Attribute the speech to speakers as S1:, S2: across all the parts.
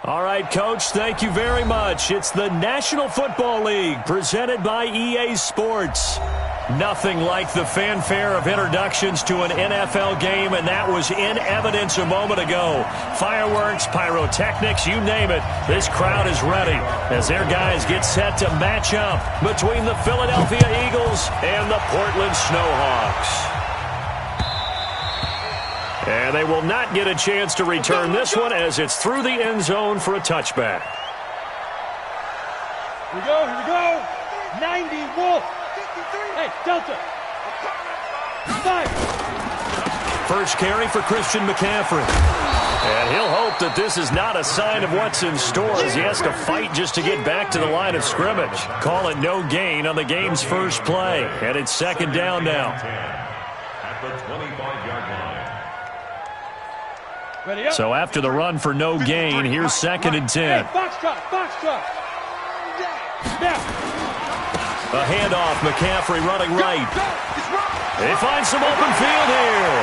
S1: All right, Coach, thank you very much. It's the National Football League presented by EA Sports. Nothing like the fanfare of introductions to an NFL game, and that was in evidence a moment ago. Fireworks, pyrotechnics, you name it. This crowd is ready as their guys get set to match up between the Philadelphia Eagles and the Portland Snowhawks. And they will not get a chance to return this one as it's through the end zone for a touchback.
S2: Here we go. 90 Wolf. Hey, Delta. 5.
S1: First carry for Christian McCaffrey. And he'll hope that this is not a sign of what's in store as he has to fight just to get back to the line of scrimmage. Call it no gain on the game's first play. And it's second down now.
S3: At the 25-yard line.
S1: So after the run for no gain, here's second and 10.
S2: Foxtrot.
S1: A handoff, McCaffrey running right. They find some open field here.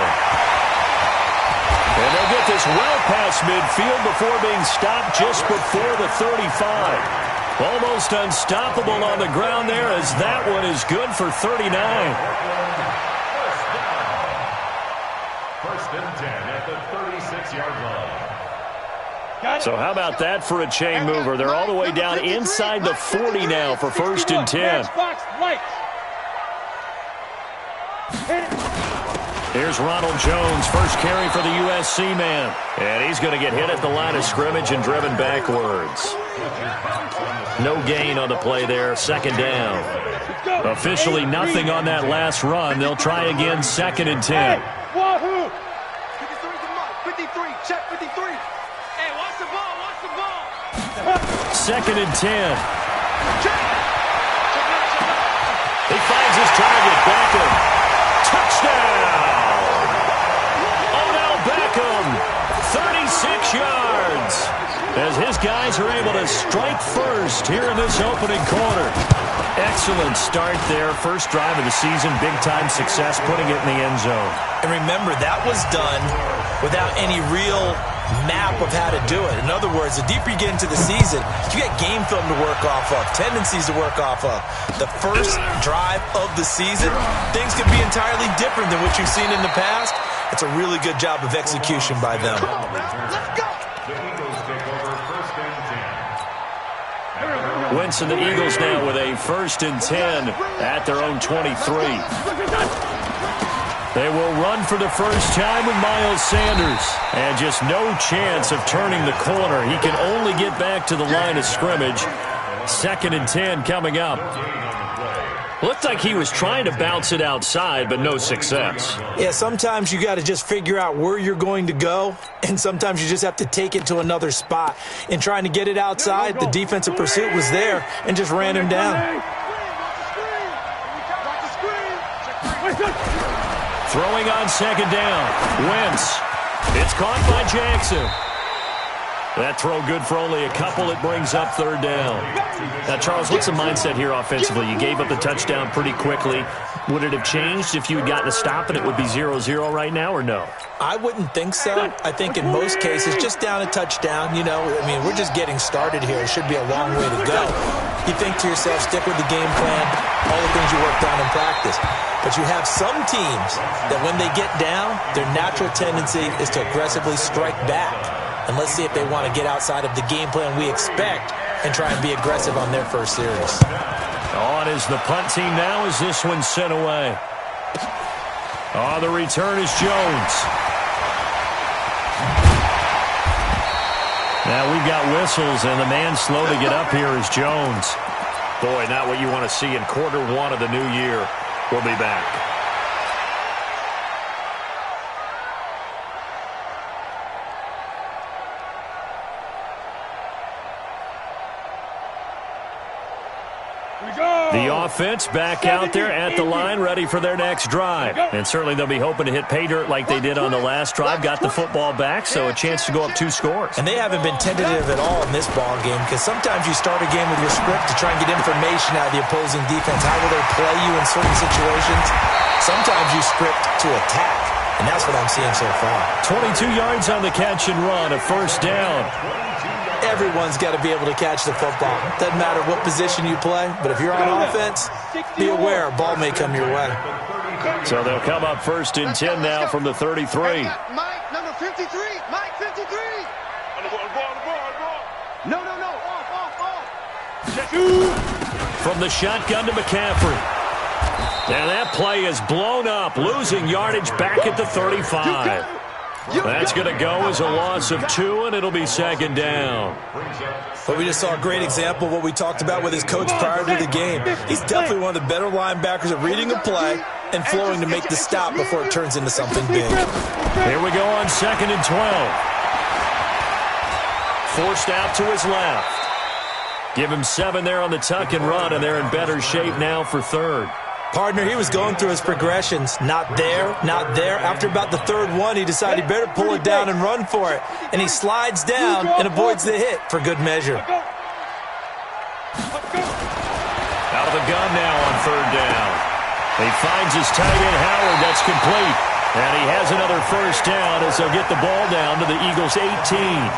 S1: And they'll get this well past midfield before being stopped just before the 35. Almost unstoppable on the ground there as that one is good for 39.
S3: First and 10 at the 36-yard line.
S1: So how about that for a chain mover? They're all the way down inside the 40 now for first and 10. Here's Ronald Jones, first carry for the USC man. And he's going to get hit at the line of scrimmage and driven backwards. No gain on the play there, second down. Officially nothing on that last run. They'll try again, second and 10.
S2: Wahoo!
S4: 53, check 53. Hey, watch the ball.
S1: Second and 10. He finds his target, Beckham. Touchdown! Odell Beckham, 36 yards. As his guys are able to strike first here in this opening quarter. Excellent start there. First drive of the season, big-time success, putting it in the end zone.
S5: And remember, that was done without any real map of how to do it. In other words, the deeper you get into the season, you get game film to work off of, tendencies to work off of. The first drive of the season, things could be entirely different than what you've seen in the past. It's a really good job of execution by them.
S4: Let's go.
S3: The Eagles take over first and 10.
S1: Wentz and the Eagles now with a first and 10 at their own 23. They will run for the first time with Miles Sanders. And just no chance of turning the corner. He can only get back to the line of scrimmage. Second and 10 coming up. Looked like he was trying to bounce it outside, but no success.
S5: Yeah, sometimes you got to just figure out where you're going to go, and sometimes you just have to take it to another spot. In trying to get it outside, the defensive pursuit was there and just ran him down.
S1: Throwing on second down. Wentz. It's caught by Jackson. That throw good for only a couple. It brings up third down. Now, Charles, what's the mindset here offensively? You gave up the touchdown pretty quickly. Would it have changed if you had gotten a stop and it would be 0-0 right now, or no?
S5: I wouldn't think so. I think in most cases, just down a touchdown, we're just getting started here. It should be a long way to go. You think to yourself, stick with the game plan, all the things you worked on in practice. But you have some teams that when they get down, their natural tendency is to aggressively strike back. And let's see if they want to get outside of the game plan we expect and try and be aggressive on their first series.
S1: On is the punt team now as this one's sent away. The return is Jones. Now we've got whistles, and the man slow to get up here is Jones. Boy, not what you want to see in quarter one of the new year. We'll be back. The offense back out there at the line, ready for their next drive. And certainly they'll be hoping to hit pay dirt like they did on the last drive. Got the football back, so a chance to go up 2 scores.
S5: And they haven't been tentative at all in this ball game, because sometimes you start a game with your script to try and get information out of the opposing defense. How will they play you in certain situations? Sometimes you script to attack, and that's what I'm seeing so far.
S1: 22 yards on the catch and run, a first down.
S5: Everyone's got to be able to catch the football. Doesn't matter what position you play, but if you're on offense, be aware a ball may come your way.
S1: So they'll come up 1st and 10 now from the 33.
S4: Mike, number 53. Mike, 53. No. Off.
S1: From the shotgun to McCaffrey. And that play is blown up, losing yardage back at the 35. That's going to go as a loss of 2, and it'll be 2nd down.
S5: But we just saw a great example of what we talked about with his coach prior to the game. He's definitely one of the better linebackers at reading a play and flowing to make the stop before it turns into something big.
S1: Here we go on 2nd and 12. Forced out to his left. Give him 7 there on the tuck and run, and they're in better shape now for 3rd.
S5: Partner, he was going through his progressions. Not there, not there. After about the 3rd one, he decided he better pull it down and run for it. And he slides down and avoids the hit for good measure.
S1: Out of the gun now on 3rd down. He finds his tight end, Howard. That's complete. And he has another 1st down as they'll get the ball down to the Eagles' 18.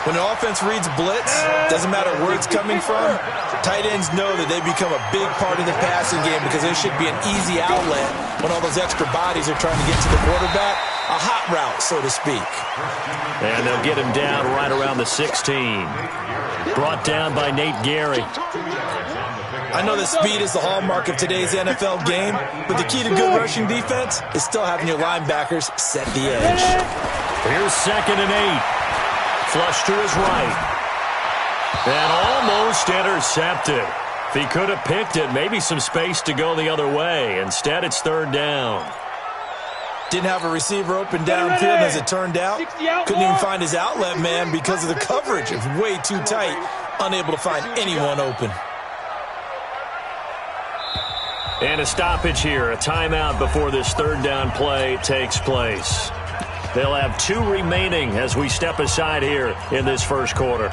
S5: When the offense reads blitz, doesn't matter where it's coming from, tight ends know that they become a big part of the passing game because there should be an easy outlet when all those extra bodies are trying to get to the quarterback. A hot route, so to speak.
S1: And they'll get him down right around the 16. Brought down by Nate Gary.
S5: I know that speed is the hallmark of today's NFL game, but the key to good rushing defense is still having your linebackers set the edge.
S1: Here's 2nd and 8. Flush to his right. And almost intercepted. If he could have picked it, maybe some space to go the other way. Instead, it's 3rd down.
S5: Didn't have a receiver open downfield as it turned out. Couldn't even find his outlet man because of the coverage. It was way too tight. Unable to find anyone open.
S1: And a stoppage here. A timeout before this 3rd down play takes place. They'll have 2 remaining as we step aside here in this 1st quarter.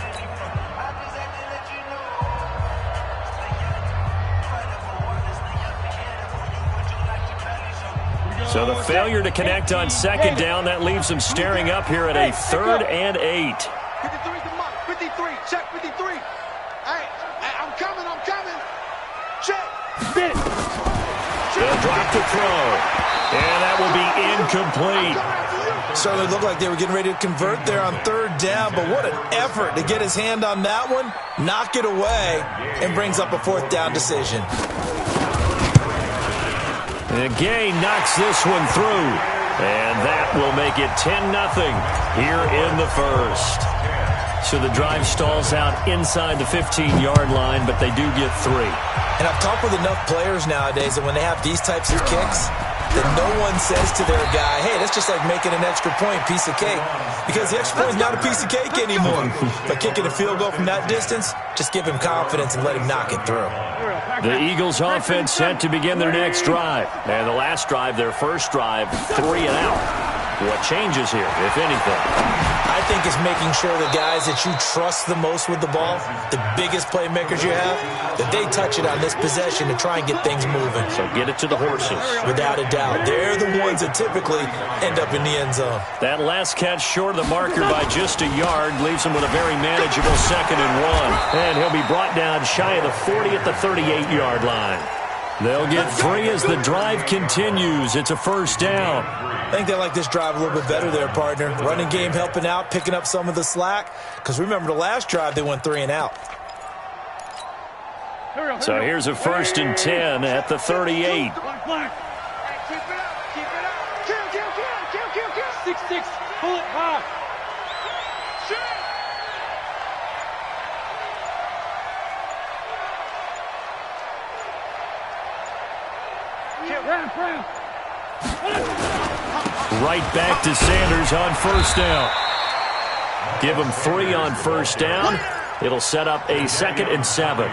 S1: So the failure to connect on 2nd down, that leaves them staring up here at a 3rd and 8.
S4: 53 to Mike. 53. Check 53. Hey, I'm coming. Check.
S1: They'll drop to throw. And that will be incomplete.
S5: Certainly looked like they were getting ready to convert there on 3rd down, but what an effort to get his hand on that one, knock it away, and brings up a 4th down decision.
S1: And Gay knocks this one through, and that will make it 10-0 here in the 1st. So the drive stalls out inside the 15-yard line, but they do get 3.
S5: And I've talked with enough players nowadays that when they have these types of kicks, that no one says to their guy, hey, that's just like making an extra point, piece of cake. Because the extra point is not a piece of cake anymore. But kicking a field goal from that distance, just give him confidence and let him knock it through.
S1: The Eagles offense set to begin their next drive. And the last drive, their 1st drive, 3 and out. What changes here, if anything?
S5: I think it's making sure the guys that you trust the most with the ball, the biggest playmakers you have, that they touch it on this possession to try and get things moving.
S1: So get it to the horses.
S5: Without a doubt. They're the ones that typically end up in the end zone.
S1: That last catch short of the marker by just a yard leaves him with a very manageable 2nd and 1. And he'll be brought down shy of the 40 at the 38-yard line. They'll get 3 as the drive continues. It's a 1st down.
S5: I think they like this drive a little bit better there, partner. Running game helping out, picking up some of the slack. Because remember, the last drive, they went 3 and out.
S1: So here's a 1st and 10 at the 38.
S4: Keep it up. Kill.
S2: 6-6. Pull it hard.
S1: Right back to Sanders on 1st down. Give him 3 on 1st down. It'll set up a 2nd and 7.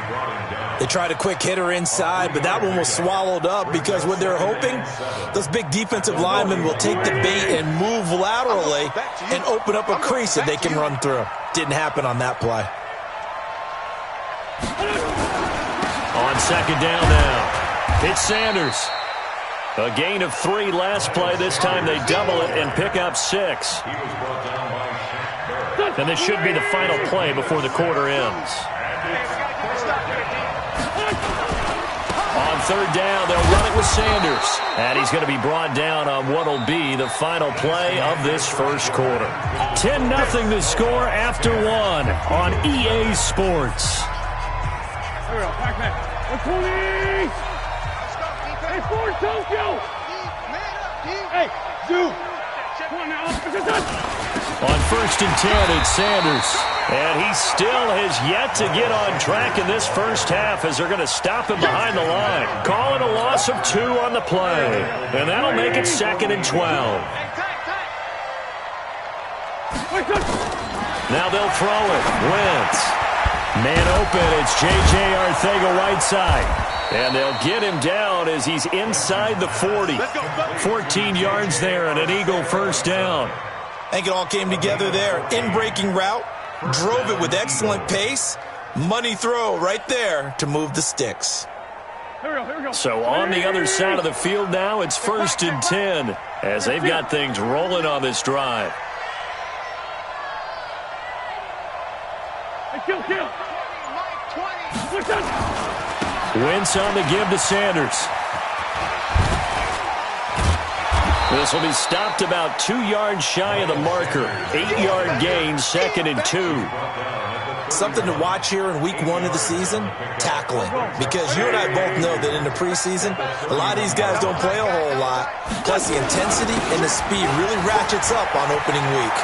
S5: They tried a quick hitter inside, but that one was swallowed up because what they're hoping, those big defensive linemen will take the bait and move laterally and open up a crease that they can run through. Didn't happen on that play.
S1: On 2nd down now, it's Sanders. A gain of 3 last play. This time they double it and pick up 6.
S3: He was brought down by Shaq Barrett.
S1: And this should be the final play before the quarter ends. On third down, they'll run it with Sanders. And he's going to be brought down on what will be the final play of this first quarter. 10-0 the score after one on EA Sports.
S2: Here we go, Pac-Man. Hey, forward, Tokyo! Hey, Zoo! Come on now,
S1: on first and 10, it's Sanders. And he still has yet to get on track in this first half as they're going to stop him behind the line. Call it a loss of 2 on the play. And that'll make it 2nd and 12. Now they'll throw it. Wentz. Man open, it's J.J. Arcega-Whiteside. And they'll get him down as he's inside the 40. 14 yards there and an Eagle first down.
S5: I think it all came together there. In-breaking route, drove it with excellent pace. Money throw right there to move the sticks.
S2: Here we go.
S1: So on the other side of the field now, it's 1st and 10 as they've got things rolling on this drive.
S2: Hey, kill.
S1: Wentz on the give to Sanders. This will be stopped about 2 yards shy of the marker. 8-yard gain, 2nd and 2.
S5: Something to watch here in week 1 of the season, tackling. Because you and I both know that in the preseason, a lot of these guys don't play a whole lot. Plus the intensity and the speed really ratchets up on opening week.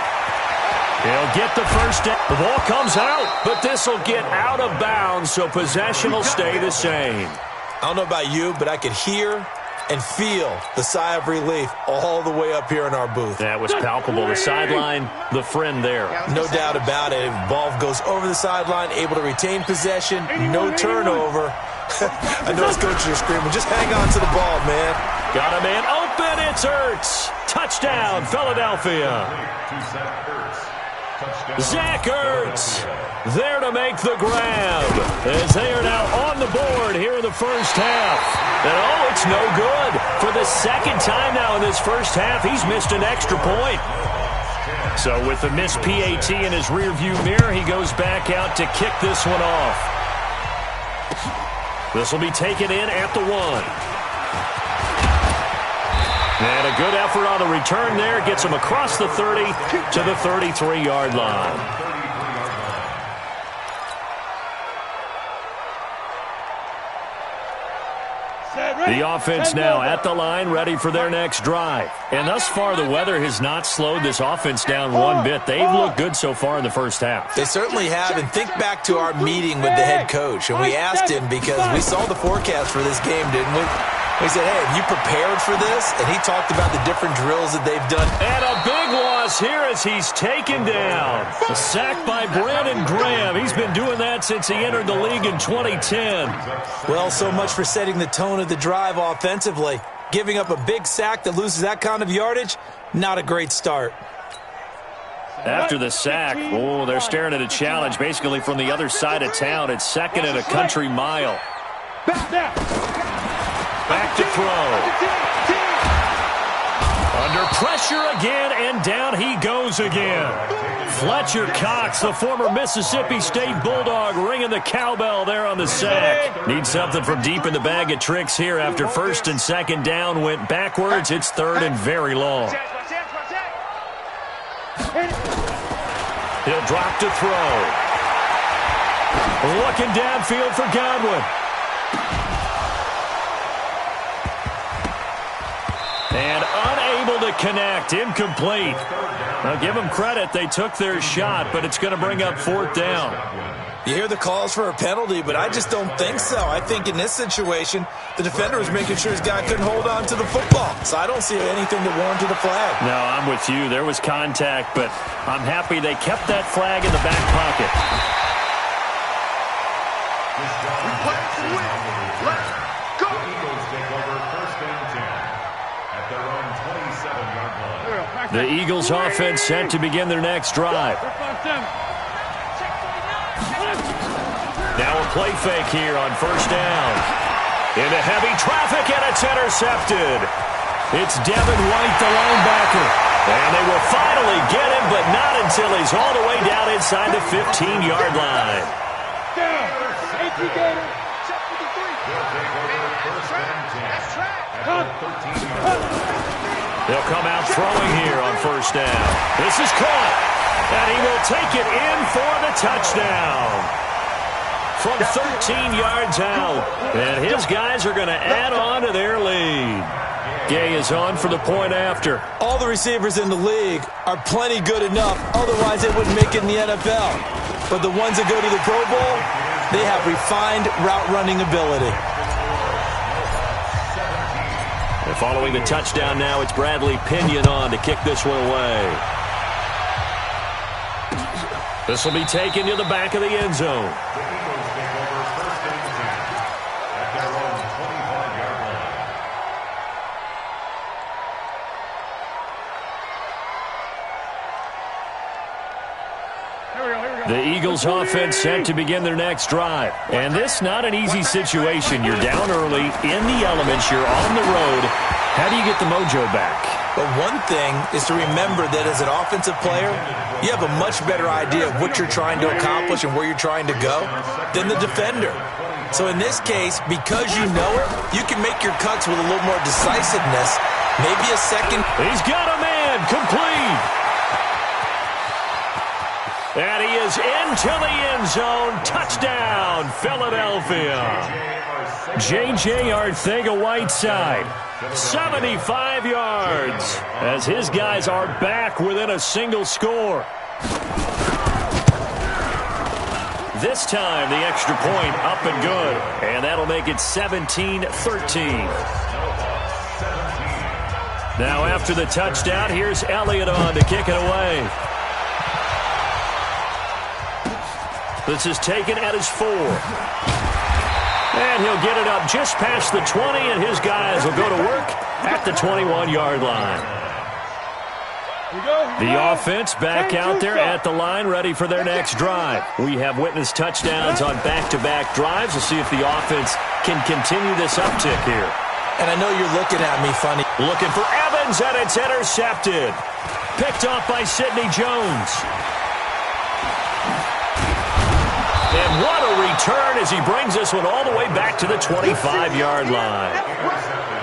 S1: He'll get the first down. The ball comes out, but this will get out of bounds, so possession will stay the same.
S5: I don't know about you, but I could hear and feel the sigh of relief all the way up here in our booth.
S1: That was palpable. The sideline, the friend there.
S5: No doubt about it. Ball goes over the sideline, able to retain possession, no turnover. I know his coaches are screaming, just hang on to the ball, man.
S1: Got a man open. It's Ertz. Touchdown, Philadelphia. Zach Ertz there to make the grab as they are now on the board here in the first half. And it's no good. For the second time now in this first half, he's missed an extra point. So with the missed PAT in his rearview mirror, he goes back out to kick this one off. This will be taken in at the 1. And a good effort on the return there. Gets him across the 30 to the 33-yard line. The offense now at the line, ready for their next drive. And thus far, the weather has not slowed this offense down one bit. They've looked good so far in the first half.
S5: They certainly have. And think back to our meeting with the head coach. And we asked him because we saw the forecast for this game, didn't we? We said, hey, have you prepared for this? And he talked about the different drills that they've done.
S1: And a big loss here as he's taken down. A sack by Brandon Graham. He's been doing that since he entered the league in 2010.
S5: Well, so much for setting the tone of the drive offensively. Giving up a big sack that loses that kind of yardage, not a great start.
S1: After the sack, they're staring at a challenge basically from the other side of town. It's 2nd and a country mile. Back to throw. Under pressure again, and down he goes again. Fletcher Cox, the former Mississippi State Bulldog, ringing the cowbell there on the sack. Needs something from deep in the bag of tricks here after 1st and 2nd down went backwards. It's 3rd and very long. He'll drop to throw. Looking downfield for Godwin. And unable to connect. Incomplete. Now give them credit. They took their shot, but it's going to bring up 4th down.
S5: You hear the calls for a penalty, but I just don't think so. I think in this situation, the defender was making sure his guy couldn't hold on to the football. So I don't see anything that warranted a flag.
S1: No, I'm with you. There was contact, but I'm happy they kept that flag in the back pocket.
S4: We play to win. Let's go.
S3: Eagles take over 1st and 10 at their own 27-yard line.
S1: The Eagles offense set to begin their next drive. Now a play fake here on 1st down. Into heavy traffic, and it's intercepted. It's Devin White, the linebacker. And they will finally get him, but not until he's all the way down inside the 15-yard line. They'll come out throwing here on first down. This is caught, and he will take it in for the touchdown. From 13 yards out, and his guys are going to add on to their lead. Gay is on for the point after.
S5: All the receivers in the league are plenty good enough, otherwise they wouldn't make it in the NFL. But the ones that go to the Pro Bowl, they have refined route running ability.
S1: And following the touchdown now, it's Bradley Pinion on to kick this one away. This will be taken to the back of the end zone. The Eagles offense set to begin their next drive. And this not an easy situation. You're down early, in the elements, you're on the road. How do you get the mojo back?
S5: But one thing is to remember that as an offensive player, you have a much better idea of what you're trying to accomplish and where you're trying to go than the defender. So in this case, because you know it, you can make your cuts with a little more decisiveness. Maybe a second.
S1: He's got a man, complete. And he is into the end zone. Touchdown, Philadelphia. J.J. Arcega-Whiteside, 75 yards, as his guys are back within a single score. This time, the extra point up and good, and that'll make it 17-13. Now, after the touchdown, here's Elliott on to kick it away. This is taken at his 4. And he'll get it up just past the 20, and his guys will go to work at the 21-yard line. The offense back out there at the line, ready for their next drive. We have witnessed touchdowns on back-to-back drives. We'll see if the offense can continue this uptick here.
S5: And I know you're looking at me funny.
S1: Looking for Evans, and it's intercepted. Picked off by Sidney Jones. And what a return as he brings this one all the way back to the 25-yard line.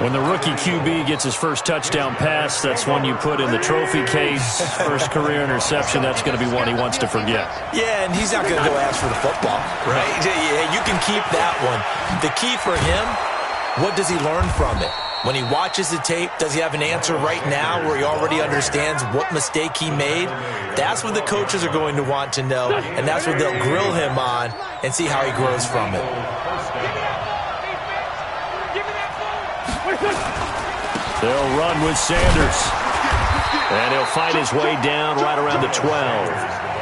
S1: When the rookie QB gets his first touchdown pass, that's one you put in the trophy case. First career interception, that's going to be one he wants to forget.
S5: Yeah, and he's not going to go ask for the football, right? Yeah, you can keep that one. The key for him, what does he learn from it? When he watches the tape, does he have an answer right now where he already understands what mistake he made? That's what the coaches are going to want to know, and that's what they'll grill him on and see how he grows from it.
S1: They'll run with Sanders. And he'll fight his way down right around the 12.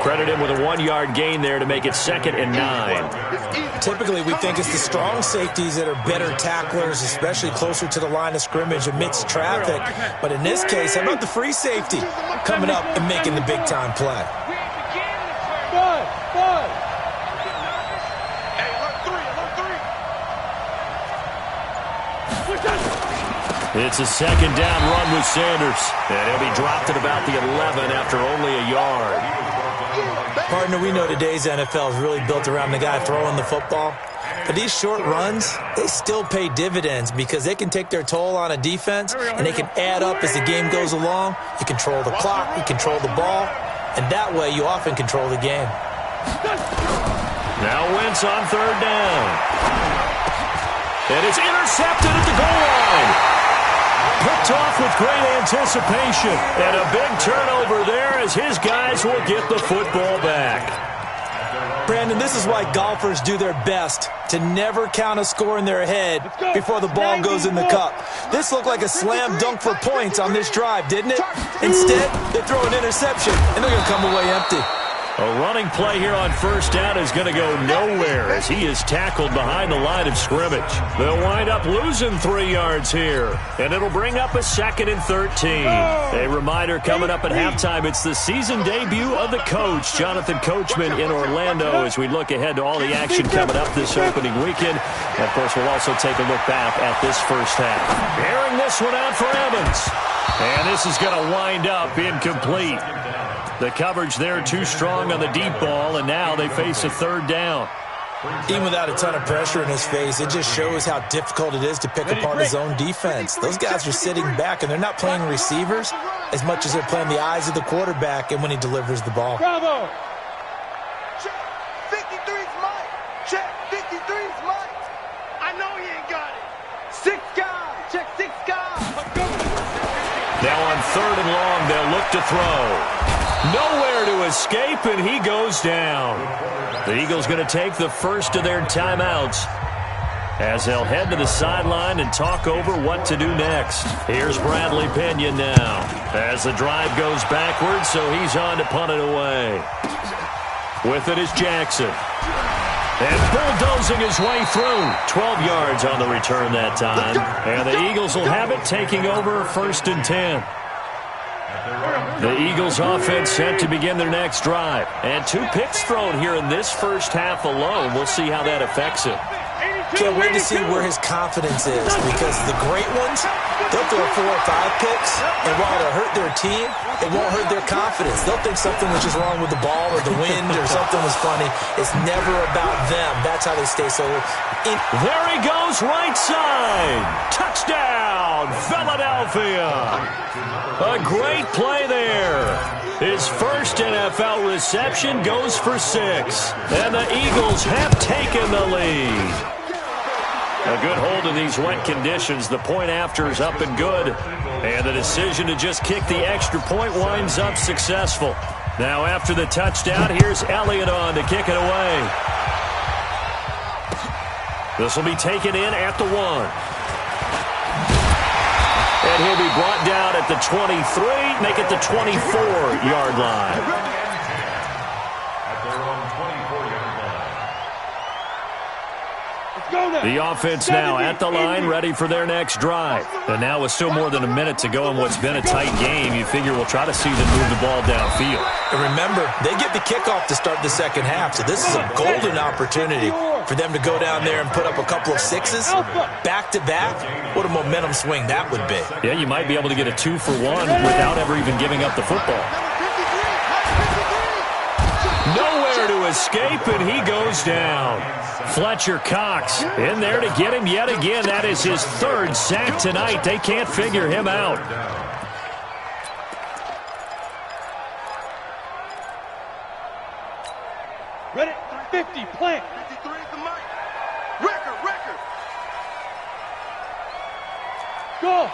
S1: Credit him with a 1-yard gain there to make it 2nd and 9.
S5: Typically, we think it's the strong safeties that are better tacklers, especially closer to the line of scrimmage amidst traffic. But in this case, how about the free safety coming up and making the big-time play?
S1: It's a 2nd down run with Sanders. And he'll be dropped at about the 11 after only a yard.
S5: Partner, we know today's NFL is really built around the guy throwing the football. But these short runs, they still pay dividends because they can take their toll on a defense, and they can add up as the game goes along. You control the clock, you control the ball, and that way you often control the game.
S1: Now Wentz on 3rd down. And it's intercepted at the goal line. Picked off with great anticipation. And a big turnover there as his guys will get the football back.
S5: Brandon, this is why golfers do their best to never count a score in their head before the ball goes in the cup. This looked like a slam dunk for points on this drive, didn't it? Instead, they throw an interception, and they're going to come away empty.
S1: A running play here on first down is going to go nowhere as he is tackled behind the line of scrimmage. They'll wind up losing 3 yards here, and it'll bring up a 2nd and 13. A reminder coming up at halftime, it's the season debut of the coach, Jonathan Coachman, in Orlando, as we look ahead to all the action coming up this opening weekend. And, of course, we'll also take a look back at this first half. Airing this one out for Evans. And this is going to wind up incomplete. The coverage there too strong on the deep ball, and now they face a 3rd down.
S5: Even without a ton of pressure in his face, it just shows how difficult it is to pick apart his own defense. Those guys are sitting back, and they're not playing receivers as much as they're playing the eyes of the quarterback and when he delivers the ball.
S2: Bravo!
S4: Check. 53's Mike. Check. 53's Mike. I know he ain't got it. 6 guys. Check 6 guys.
S1: Now on 3rd and long, they'll look to throw. Nowhere to escape, and he goes down. The Eagles going to take the first of their timeouts as they'll head to the sideline and talk over what to do next. Here's Bradley Pena now as the drive goes backwards, so he's on to punt it away. With it is Jackson. And bulldozing his way through. 12 yards on the return that time. And the Eagles will have it, taking over 1st and 10. The Eagles offense set to begin their next drive. And 2 picks thrown here in this first half alone. We'll see how that affects him.
S5: Can't wait to see where his confidence is, because the great ones, they'll throw 4 or 5 picks, and while it'll hurt their team, it won't hurt their confidence. They'll think something was just wrong with the ball or the wind or something was funny. It's never about them. That's how they stay so.
S1: There he goes, right side. Touchdown, Philadelphia. A great play there. His first NFL reception goes for 6. And the Eagles have taken the lead. A good hold in these wet conditions. The point after is up and good. And the decision to just kick the extra point winds up successful. Now after the touchdown, here's Elliott on to kick it away. This will be taken in at the 1. And he'll be brought down at the 23, make it the 24-yard line. The offense now at the line, ready for their next drive. And now with still more than a minute to go in what's been a tight game, you figure we'll try to see them move the ball downfield.
S5: And remember, they get the kickoff to start the second half, so this is a golden opportunity for them to go down there and put up a couple of 6s back-to-back. What a momentum swing that would be.
S1: Yeah, you might be able to get a 2-for-1 without ever even giving up the football. Nowhere to escape, and he goes down. Fletcher Cox in there to get him yet again. That is his 3rd sack tonight. They can't figure him out.
S2: Ready? 50, plant.
S4: 53 is the Mike. Record.
S2: Go.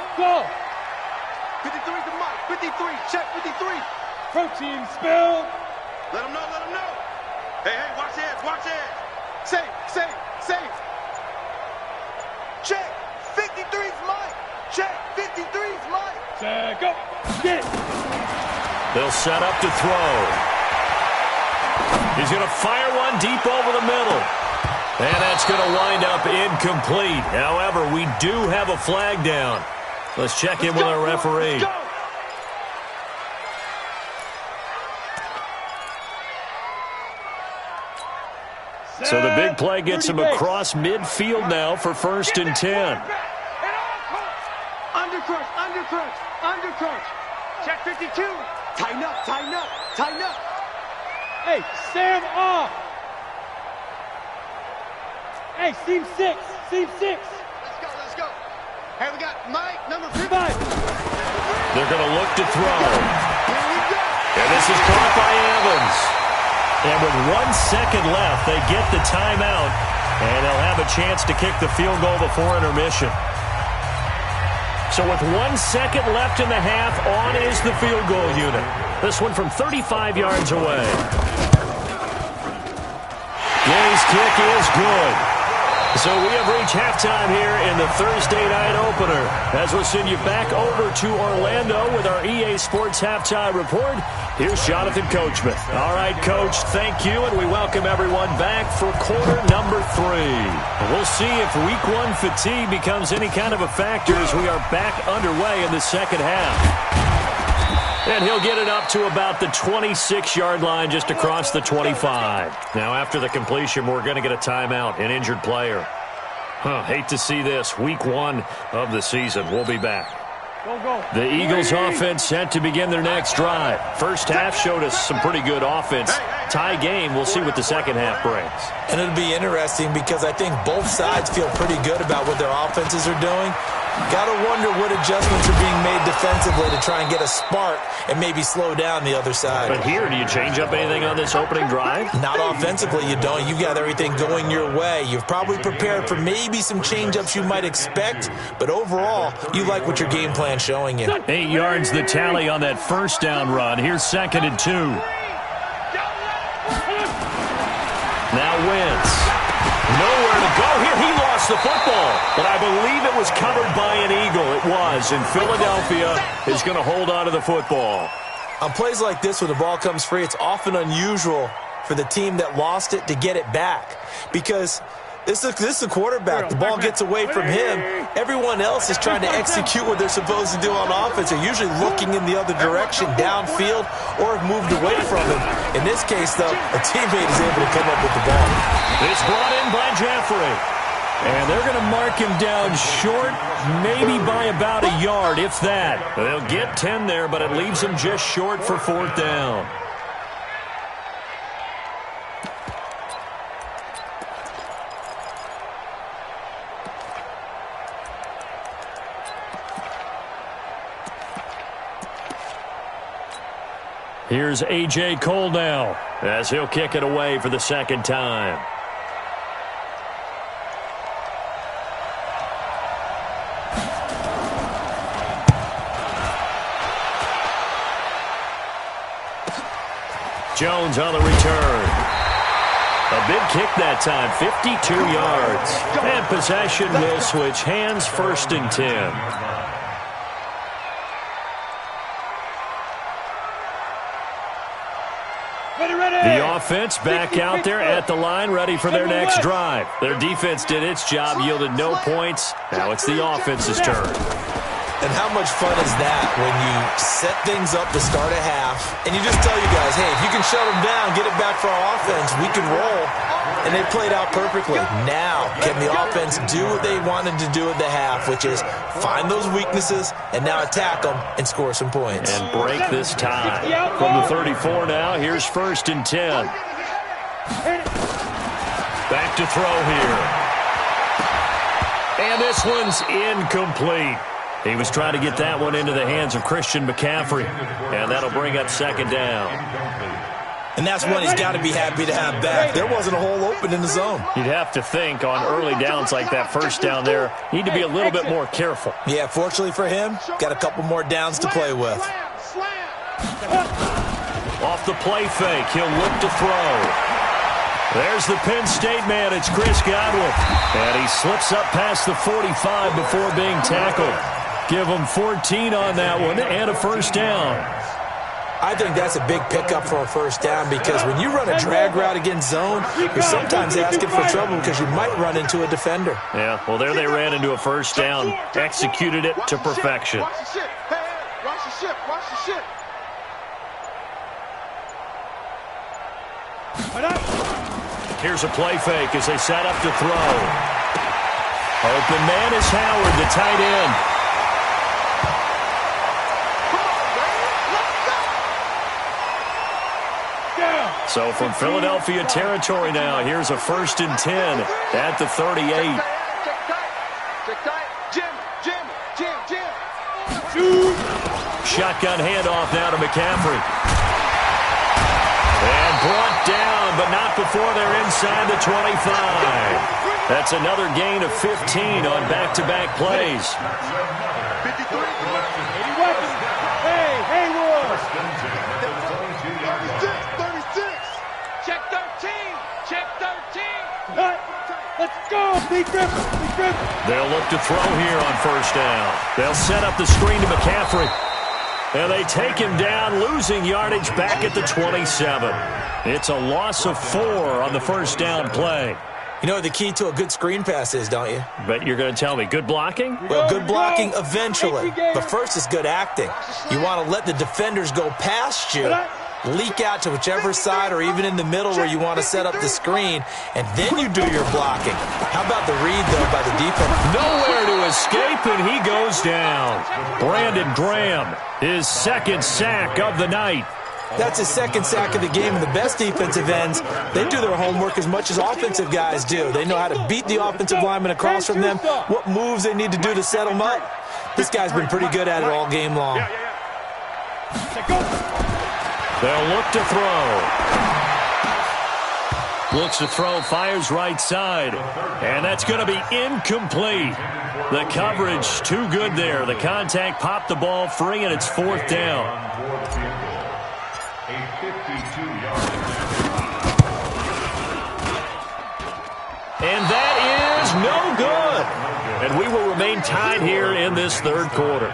S4: 53 is the Mike. 53, check 53.
S2: Protein spill.
S4: Let him know. Hey, watch heads. Safe. Check. 53's Mike. Check. 53's Mike.
S2: Check up. Get it.
S1: They'll set up to throw. He's going to fire one deep over the middle. And that's going to wind up incomplete. However, we do have a flag down. Let's check in with our referee. So the big play gets him across midfield now for 1st and 10.
S4: Undercrunch. Check 52. Tighten up.
S2: Hey, Sam off. Hey, seam 6.
S4: Let's go. Hey, we got Mike, number 5.
S1: They're going to look to throw.
S4: Here we go.
S1: And this is caught by Evans. And with 1 second left, they get the timeout, and they'll have a chance to kick the field goal before intermission. So with 1 second left in the half, on is the field goal unit. This one from 35 yards away. Gay's kick is good. So we have reached halftime here in the Thursday night opener. As we'll send you back over to Orlando with our EA Sports Halftime Report, here's Jonathan Coachman. All right, Coach, thank you, and we welcome everyone back for quarter number 3. We'll see if Week 1 fatigue becomes any kind of a factor as we are back underway in the second half. And he'll get it up to about the 26-yard line just across the 25. Now, after the completion, we're going to get a timeout, an injured player. Hate to see this. Week 1 of the season. We'll be back. The Eagles offense set to begin their next drive. First half showed us some pretty good offense. Tie game, we'll see what the second half brings.
S5: And it'll be interesting because I think both sides feel pretty good about what their offenses are doing. Got to wonder what adjustments are being made defensively to try and get a spark and maybe slow down the other side.
S1: But here, do you change up anything on this opening drive?
S5: Not offensively, you don't. You got everything going your way. You've probably prepared for maybe some change-ups you might expect, but overall, you like what your game plan's showing you.
S1: 8 yards the tally on that first down run. Here's 2nd and 2. Now Wentz. Nowhere to go here. He lost the football, but I believe it was covered by an Eagle. It was, and Philadelphia is going to hold on to the football.
S5: On plays like this, when the ball comes free, it's often unusual for the team that lost it to get it back because this is the quarterback. The ball gets away from him. Everyone else is trying to execute what they're supposed to do on offense. They're usually looking in the other direction, downfield, or have moved away from him. In this case, though, a teammate is able to come up with the ball.
S1: It's brought in by Jeffrey. And they're going to mark him down short, maybe by about a yard, if that. They'll get 10 there, but it leaves them just short for 4th down. Here's A.J. Cole now as he'll kick it away for the second time. Jones on the return. A big kick that time, 52 yards. And possession will switch hands, 1st and 10. The offense back out there at the line, ready for their next drive. Their defense did its job, yielded no points. Now it's the offense's turn.
S5: And how much fun is that when you set things up to start a half, and you just tell you guys, hey, if you can shut them down, get it back for our offense, we can roll. And they played out perfectly. Now, can the offense do what they wanted to do at the half, which is find those weaknesses and now attack them and score some points.
S1: And break this tie. From the 34 now, here's 1st and 10. Back to throw here. And this one's incomplete. He was trying to get that one into the hands of Christian McCaffrey. And that'll bring up 2nd down.
S5: And that's one he's got to be happy to have back. There wasn't a hole open in the zone.
S1: You'd have to think on early downs like that first down there, need to be a little bit more careful.
S5: Yeah, fortunately for him, got a couple more downs to play with.
S1: Off the play fake, he'll look to throw. There's the Penn State man, it's Chris Godwin. And he slips up past the 45 before being tackled. Give him 14 on that one and a 1st down.
S5: I think that's a big pickup for a 1st down because when you run a drag route against zone, you're sometimes asking for trouble because you might run into a defender.
S1: Yeah, well, there they ran into a 1st down, executed it to perfection.
S4: Watch the ship. Hey, watch the ship. Watch the ship.
S1: Here's a play fake as they set up to throw. Open man is Howard, the tight end. So from Philadelphia territory now, here's a 1st and 10 at the 38. Shotgun handoff now to McCaffrey. And brought down, but not before they're inside the 25. That's another gain of 15 on back-to-back plays.
S2: 53. 80 weapons. Hey, Haywood.
S4: 36. Check 13. Check 13.
S2: Let's go.
S1: They'll look to throw here on first down. They'll set up the screen to McCaffrey. And they take him down, losing yardage back at the 27. It's a loss of 4 on the first down play.
S5: You know what the key to a good screen pass is, don't you?
S1: But you're going to tell me, good blocking?
S5: Well, good blocking eventually. But first is good acting. You want to let the defenders go past you, leak out to whichever side or even in the middle where you want to set up the screen, and then you do your blocking. How about the read, though, by the defense?
S1: Nowhere to escape, and he goes down. Brandon Graham, his second sack of the night.
S5: That's his second sack of the game, and the best defensive ends, they do their homework as much as offensive guys do. They know how to beat the offensive lineman across from them, what moves they need to do to set them up. This guy's been pretty good at it all game long.
S1: They'll look to throw. Looks to throw, fires right side. And that's going to be incomplete. The coverage too good there. The contact popped the ball free, and it's fourth down. And that is no good. And we will remain tied here in this third quarter.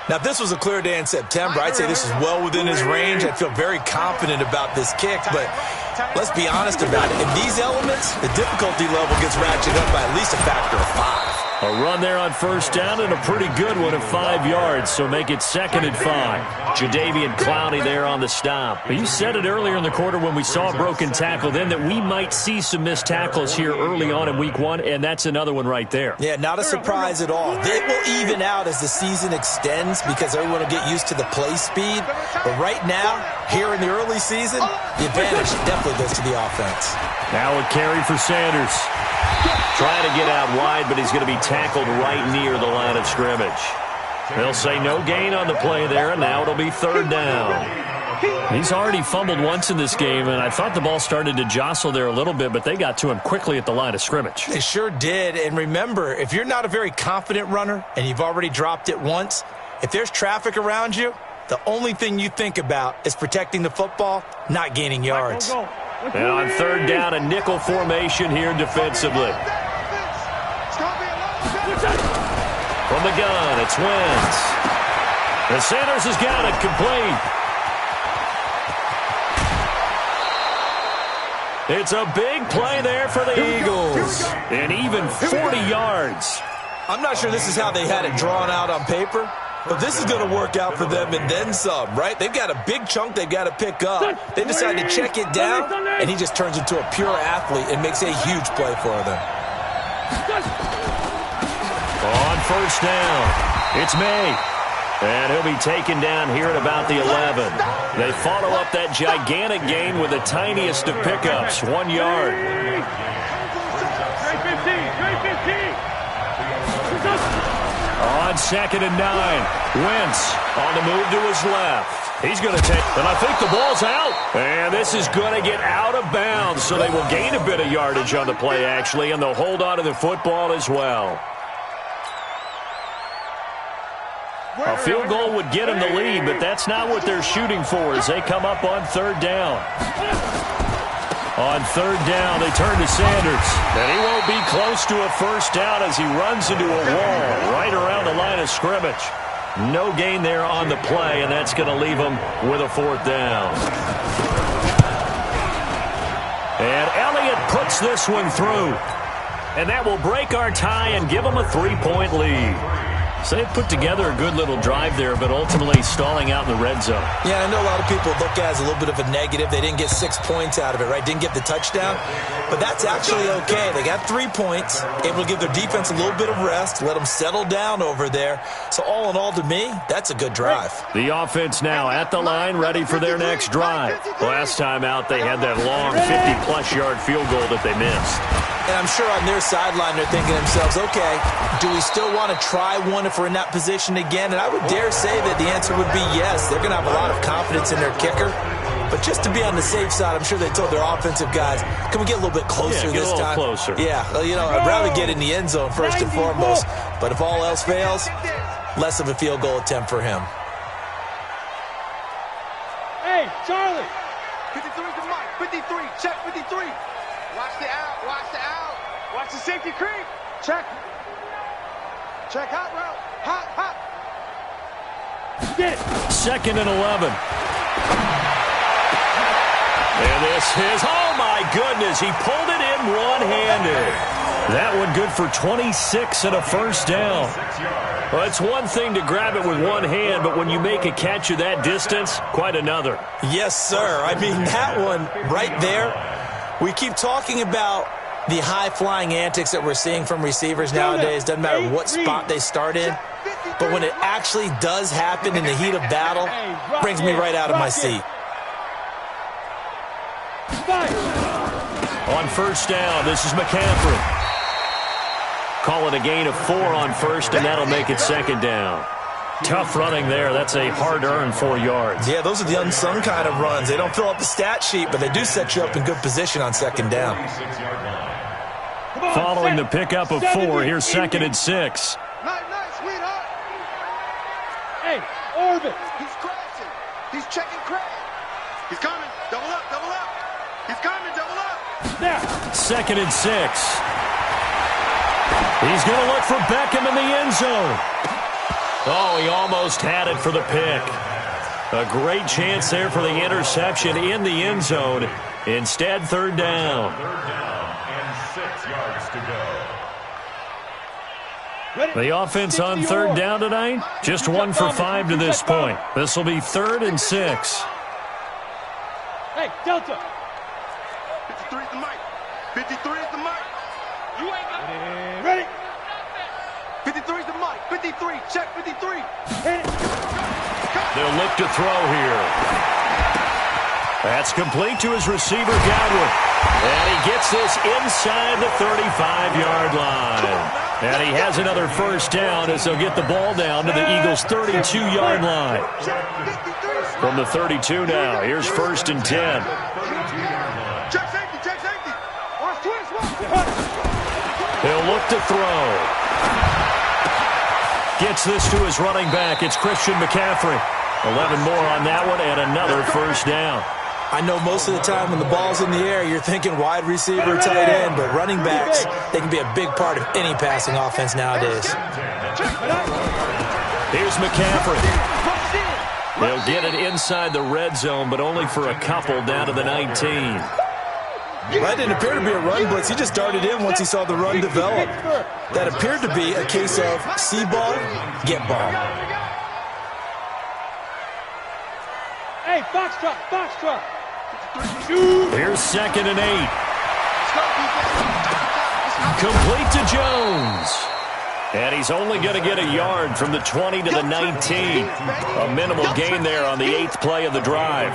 S5: Now, if this was a clear day in September, I'd say this is well within his range. I feel very confident about this kick, but let's be honest about it. In these elements, the difficulty level gets ratcheted up by at least a factor of 5.
S1: A run there on first down and a pretty good one of 5 yards, so make it 2nd and 5. Jadeveon Clowney there on the stop. You said it earlier in the quarter when we saw a broken tackle then that we might see some missed tackles here early on in week 1, and that's another one right there.
S5: Yeah, not a surprise at all. It will even out as the season extends because everyone will get used to the play speed. But right now, here in the early season, the advantage definitely goes to the offense.
S1: Now a carry for Sanders. Trying to get out wide, but he's going to be tackled right near the line of scrimmage. They'll say no gain on the play there, and now it'll be 3rd down. He's already fumbled once in this game, and I thought the ball started to jostle there a little bit, but they got to him quickly at the line of scrimmage.
S5: They sure did, and remember, if you're not a very confident runner and you've already dropped it once, if there's traffic around you, the only thing you think about is protecting the football, not gaining yards.
S1: And on 3rd down, a nickel formation here defensively. From the gun, it's Wentz. And Sanders has got it complete. It's a big play there for the Eagles. And even 40 yards.
S5: I'm not sure this is how they had it drawn out on paper, but this is going to work out for them and then some, right? They've got a big chunk they've got to pick up. They decide to check it down, and he just turns into a pure athlete and makes a huge play for them.
S1: On first down, it's May. And he'll be taken down here at about the 11. They follow up that gigantic gain with the tiniest of pickups, 1 yard. On 2nd and 9, Wentz on the move to his left. He's going to take, and I think the ball's out. And this is going to get out of bounds, so they will gain a bit of yardage on the play, actually, and they'll hold on to the football as well. A field goal would get them the lead, but that's not what they're shooting for as they come up on 3rd down. On 3rd down, they turn to Sanders. And he won't be close to a first down as he runs into a wall right around the line of scrimmage. No gain there on the play, and that's going to leave them with a 4th down. And Elliott puts this one through. And that will break our tie and give them a 3-point lead. So they put together a good little drive there, but ultimately stalling out in the red zone.
S5: Yeah, I know a lot of people look at it as a little bit of a negative. They didn't get 6 points out of it, right? Didn't get the touchdown. But that's actually okay. They got 3 points, able to give their defense a little bit of rest, let them settle down over there. So all in all, to me, that's a good drive.
S1: The offense now at the line, ready for their next drive. Last time out, they had that long 50-plus yard field goal that they missed.
S5: And I'm sure on their sideline, they're thinking to themselves, okay, do we still want to try one if we're in that position again? And I would dare say that the answer would be yes. They're going to have a lot of confidence in their kicker. But just to be on the safe side, I'm sure they told their offensive guys, can we get a little bit closer this time?
S1: Closer.
S5: Yeah, you know, I'd rather get in the end zone first and foremost. But if all else fails, less of a field goal attempt for him.
S2: Hey, Charlie.
S4: 53 to Mike. 53. Check 53. Watch the out. Watch the out. Watch the safety creep. Check. Check hot route. Hot, hot.
S2: Get it.
S1: 2nd and 11. And this is, oh my goodness, he pulled it in one-handed. That one good for 26 and a first down. Well, it's one thing to grab it with one hand, but when you make a catch of that distance, quite another.
S5: Yes, sir. I mean, that one right there, we keep talking about the high-flying antics that we're seeing from receivers nowadays. Doesn't matter what spot they start in. But when it actually does happen in the heat of battle, brings me right out of my seat.
S1: On first down, this is McCaffrey. Call it a gain of 4 on first, and that'll make it 2nd down. Tough running there. That's a hard-earned 4 yards.
S5: Yeah, those are the unsung kind of runs. They don't fill up the stat sheet, but they do set you up in good position on 2nd down.
S1: Following the pickup of 4, here's 2nd and 6.
S4: Nice, sweetheart.
S2: Hey, orbit.
S4: He's crashing. He's checking crash. He's coming. Double up, double up. He's coming, double up.
S2: Now.
S1: 2nd and 6. He's going to look for Beckham in the end zone. Oh, he almost had it for the pick. A great chance there for the interception in the end zone. Instead, 3rd down.
S3: 3rd down and 6 yards to go.
S1: The offense on 3rd down tonight, just 1 for 5 to this point. This will be 3rd and 6.
S2: Hey, Delta.
S4: 53 is the mic. 53 is the mic.
S2: You ain't got it. Ready.
S4: 53 is the mic. 53. Check 53.
S2: Hit it.
S1: They'll look to throw here. That's complete to his receiver, Godwin. And he gets this inside the 35-yard line. And he has another first down as they'll get the ball down to the Eagles' 32-yard line. From the 32 now, here's 1st and 10.
S4: Check safety, check safety. Watch twist,
S1: He'll look to throw. Gets this to his running back. It's Christian McCaffrey. 11 more on that one and another first down.
S5: I know most of the time when the ball's in the air, you're thinking wide receiver, tight end, but running backs, they can be a big part of any passing offense nowadays.
S1: Here's McCaffrey. They'll get it inside the red zone, but only for a couple down to the 19.
S5: That didn't appear to be a run blitz. He just darted in once he saw the run develop. That appeared to be a case of see ball, get ball.
S2: Hey, Foxtrot, Foxtrot.
S1: Here's 2nd and 8. Complete to Jones. And he's only going to get a yard from the 20 to the 19. A minimal gain there on the 8th play of the drive.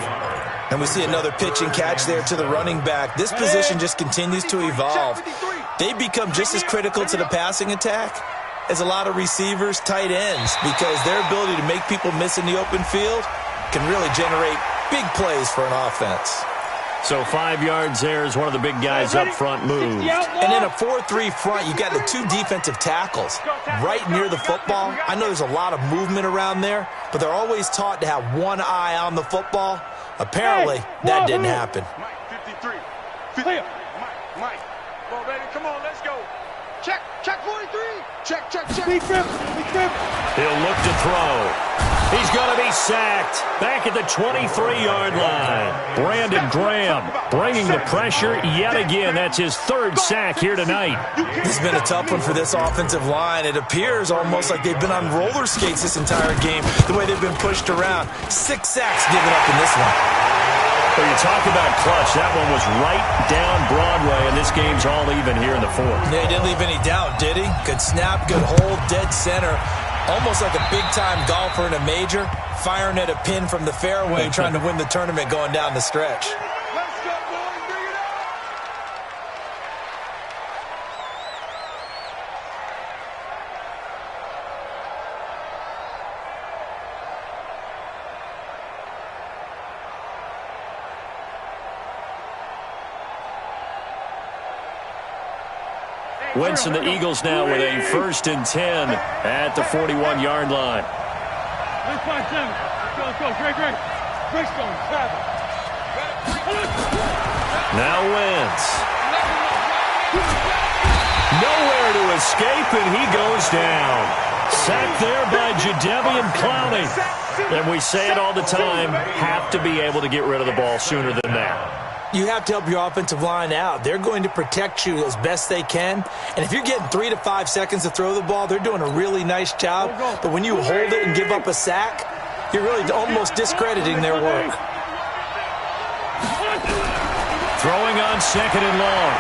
S5: And we see another pitch and catch there to the running back. This position just continues to evolve. They become just as critical to the passing attack as a lot of receivers, tight ends, because their ability to make people miss in the open field can really generate big plays for an offense.
S1: So 5 yards there as one of the big guys up front moves.
S5: And in a 4-3 front, you got the 2 defensive tackles right near the football. I know there's a lot of movement around there, but they're always taught to have one eye on the football. Apparently, that didn't happen.
S4: Mike, 53. 50. Mike. Come on, baby. Come on, let's go. Check 43. Check.
S2: Big grip.
S1: He'll look to throw. He's going to be sacked back at the 23-yard line. Brandon Graham bringing the pressure yet again. That's his 3rd sack here tonight.
S5: It's been a tough one for this offensive line. It appears almost like they've been on roller skates this entire game, the way they've been pushed around. 6 sacks given up in this one.
S1: Well, you talk about clutch. That one was right down Broadway, and this game's all even here in the 4th.
S5: Yeah, he didn't leave any doubt, did he? Good snap, good hold, dead center. Almost like a big-time golfer in a major, firing at a pin from the fairway, trying to win the tournament going down the stretch.
S4: Let's go, boys. Bring it up.
S1: Wentz and the Eagles now with a 1st and 10 at the 41-yard line.
S2: 157. Let's go. Great. Break's going. Travel.
S1: Now Wentz. to escape, and he goes down. Sacked there by Jadeveon Clowney. And we say it all the time, have to be able to get rid of the ball sooner than that.
S5: You have to help your offensive line out. They're going to protect you as best they can. And if you're getting 3 to 5 seconds to throw the ball, they're doing a really nice job. But when you hold it and give up a sack, you're really almost discrediting their work.
S1: Throwing on 2nd and long.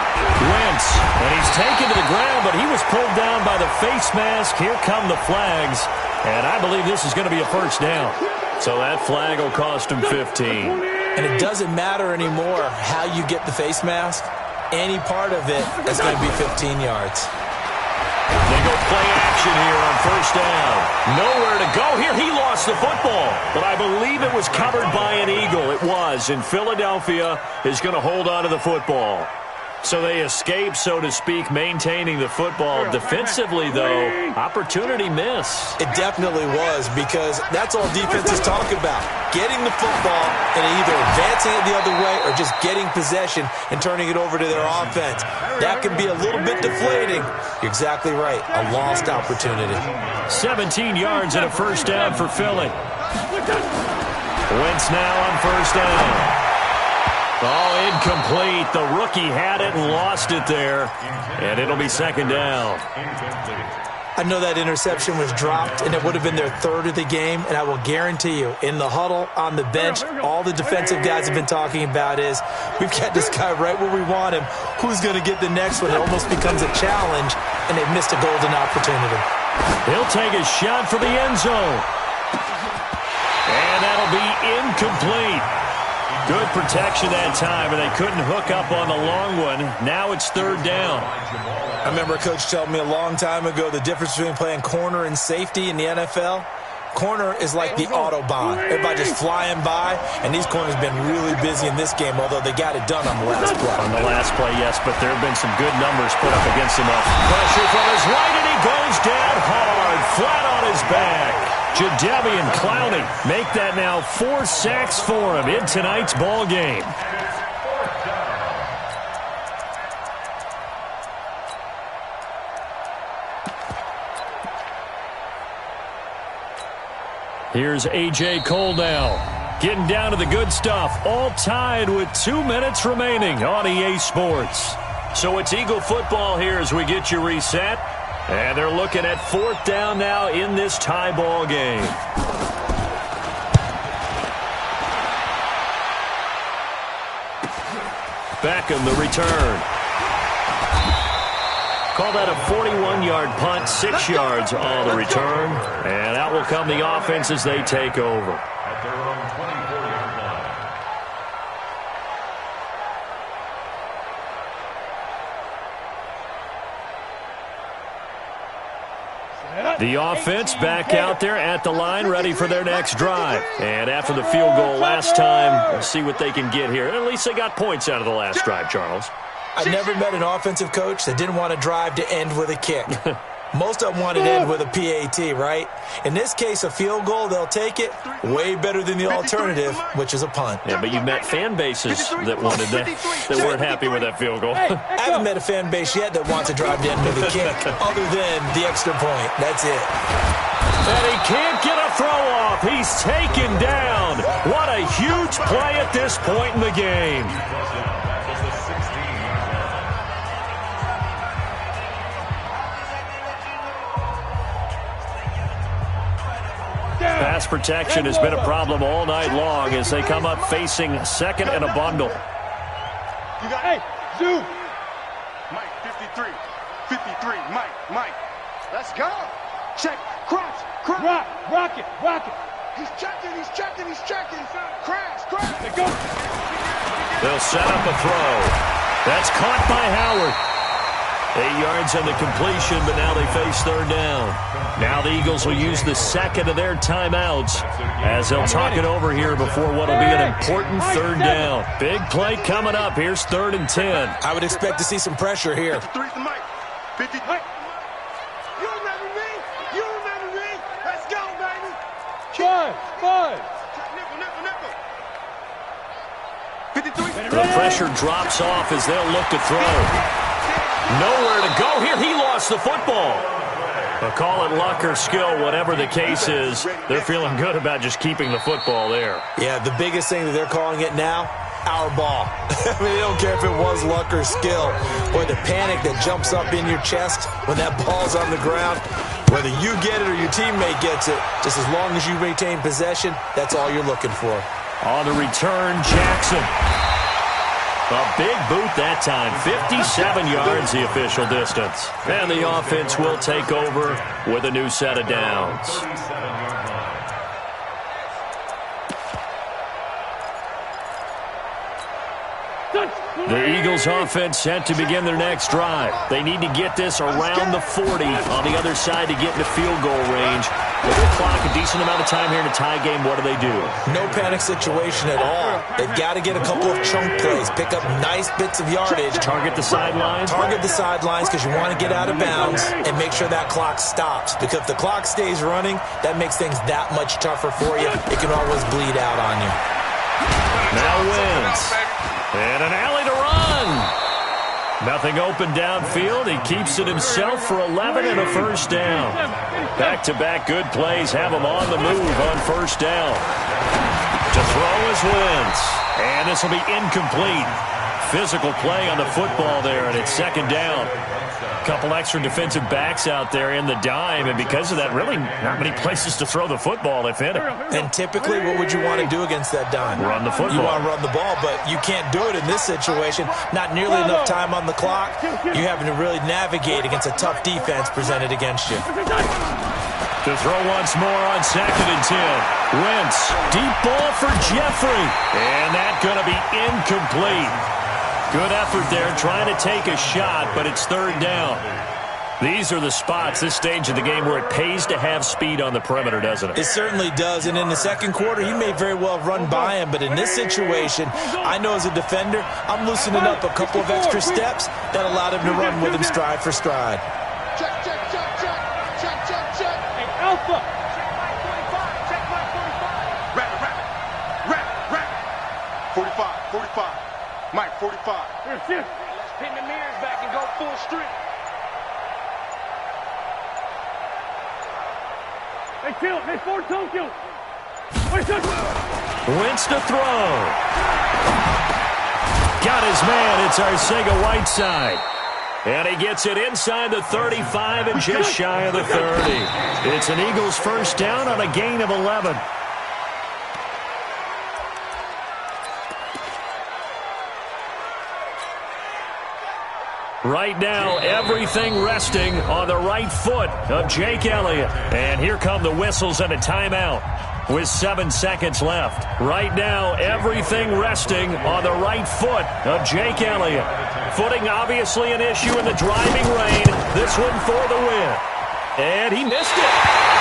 S1: Wentz, and he's taken to the ground, but he was pulled down by the face mask. Here come the flags, and I believe this is going to be a first down. So that flag will cost him 15.
S5: And it doesn't matter anymore how you get the face mask. Any part of it is going to be 15 yards.
S1: They go play action here on first down. Nowhere to go here. He lost the football, but I believe it was covered by an Eagle. It was, and Philadelphia is going to hold on to the football. So they escape, so to speak, maintaining the football. Defensively, though, opportunity miss.
S5: It definitely was, because that's all defenses talk about. Getting the football and either advancing it the other way or just getting possession and turning it over to their offense. That can be a little bit deflating. You're exactly right. A lost opportunity.
S1: 17 yards and a first down for Philly. Wentz now on first down. Oh, incomplete. The rookie had it and lost it there. And it'll be 2nd down.
S5: I know that interception was dropped, and it would have been their 3rd of the game. And I will guarantee you, in the huddle, on the bench, all the defensive guys have been talking about is, we've got this guy right where we want him. Who's going to get the next one? It almost becomes a challenge, and they've missed a golden opportunity.
S1: He'll take a shot for the end zone. And that'll be incomplete. Good protection that time, and they couldn't hook up on the long one. Now it's 3rd down.
S5: I remember a coach told me a long time ago the difference between playing corner and safety in the NFL. Corner is like the Autobahn. Everybody just flying by, and these corners have been really busy in this game, although they got it done on the last play.
S1: On the last play, yes, but there have been some good numbers put up against him. Pressure from his right, and he goes down hard, flat on his back. Jadeveon Clowney make that now 4 sacks for him in tonight's ball game. Here's A.J. Cole now, getting down to the good stuff, all tied with 2 minutes remaining on EA Sports. So it's Eagle football here as we get you reset. And they're looking at 4th down now in this tie ball game. Beckham, the return. Call that a 41-yard punt, 6 yards on the return. And out will come the offense as they take over.
S3: At their own 24-yard line.
S1: The offense back out there at the line, ready for their next drive. And after the field goal last time, we'll see what they can get here. At least they got points out of the last drive, Charles.
S5: I never met an offensive coach that didn't want to drive to end with a kick. Most of them wanted to end with a PAT, right? In this case, a field goal, they'll take it. Way better than the alternative, which is a punt.
S1: Yeah, but you've met fan bases that wanted that weren't happy with that field goal.
S5: I haven't met a fan base yet that wants to drive to end with a kick, other than the extra point. That's it.
S1: And he can't get a throw off. He's taken down. What a huge play at this point in the game. Pass protection has been a problem all night long as they come up facing 2nd and a bundle.
S2: You got, hey, zoom.
S4: Mike, 53. 53, Mike. Let's go. Check, cross.
S2: Rock it.
S4: He's checking. Crash.
S2: Let go.
S1: They'll set up a throw. That's caught by Howard. 8 yards on the completion, but now they face 3rd down. Now the Eagles will use the 2nd of their timeouts as they'll talk it over here before what will be an important 3rd down. Big play coming up. Here's 3rd and 10.
S5: I would expect to see some pressure here.
S4: 53 to Mike. 50. Mike. You remember me? Let's go, baby.
S2: 5.
S4: Nickel. 53.
S1: The pressure drops off as they'll look to throw. Nowhere to go here. He lost the football. But call it luck or skill, whatever the case is, they're feeling good about just keeping the football there.
S5: Yeah, the biggest thing that they're calling it now, our ball. I mean, they don't care if it was luck or skill, or the panic that jumps up in your chest when that ball's on the ground. Whether you get it or your teammate gets it, just as long as you maintain possession, that's all you're looking for.
S1: On the return, Jackson. A big boot that time. 57 yards the official distance. And the offense will take over with a new set of downs. The Eagles offense set to begin their next drive. They need to get this around the 40 on the other side to get into field goal range. With the clock, a decent amount of time here in a tie game, what do?
S5: No panic situation at all. They've got to get a couple of chunk plays, pick up nice bits of yardage.
S1: Target the sidelines?
S5: Target the sidelines because you want to get out of bounds and make sure that clock stops. Because if the clock stays running, that makes things that much tougher for you. It can always bleed out on you.
S1: Now Wentz. And an alley to run. Nothing open downfield. He keeps it himself for 11 and a first down. Back-to-back good plays have him on the move on first down. To throw is Wentz. And this will be incomplete. Physical play on the football there, and it's second down. Couple extra defensive backs out there in the dime, and because of that, really not many places to throw the football, if any.
S5: And typically, what would you want to do against that dime?
S1: Run the football.
S5: You want to run the ball, but you can't do it in this situation. Not nearly enough time on the clock. You're having to really navigate against a tough defense presented against you.
S1: To throw once more on 2nd and 10. Wentz, deep ball for Jeffrey, and that's going to be incomplete. Good effort there, trying to take a shot, but it's third down. These are the spots, this stage of the game, where it pays to have speed on the perimeter, doesn't it?
S5: It certainly does, and in the second quarter, he may very well have run by him, but in this situation, I know as a defender, I'm loosening up a couple of extra steps that allowed him to run with him stride for stride.
S2: Check, check, check, check. Check, check, check. Hey, Alpha. Check my 45. Check my 45.
S4: Rap. 45, 45. Mike, 45.
S2: Let's pin the mirrors back and go full strip. Hey, kill. Hey, Ford, don't kill.
S1: Wentz to throw. Got his man. It's Arcega-Whiteside. And he gets it inside the 35 and just shy of the 30. It's an Eagles first down on a gain of 11. Right now, everything resting on the right foot of Jake Elliott. And here come the whistles and a timeout with 7 seconds left. Right now, everything resting on the right foot of Jake Elliott. Footing obviously an issue in the driving rain. This one for the win. And he missed it.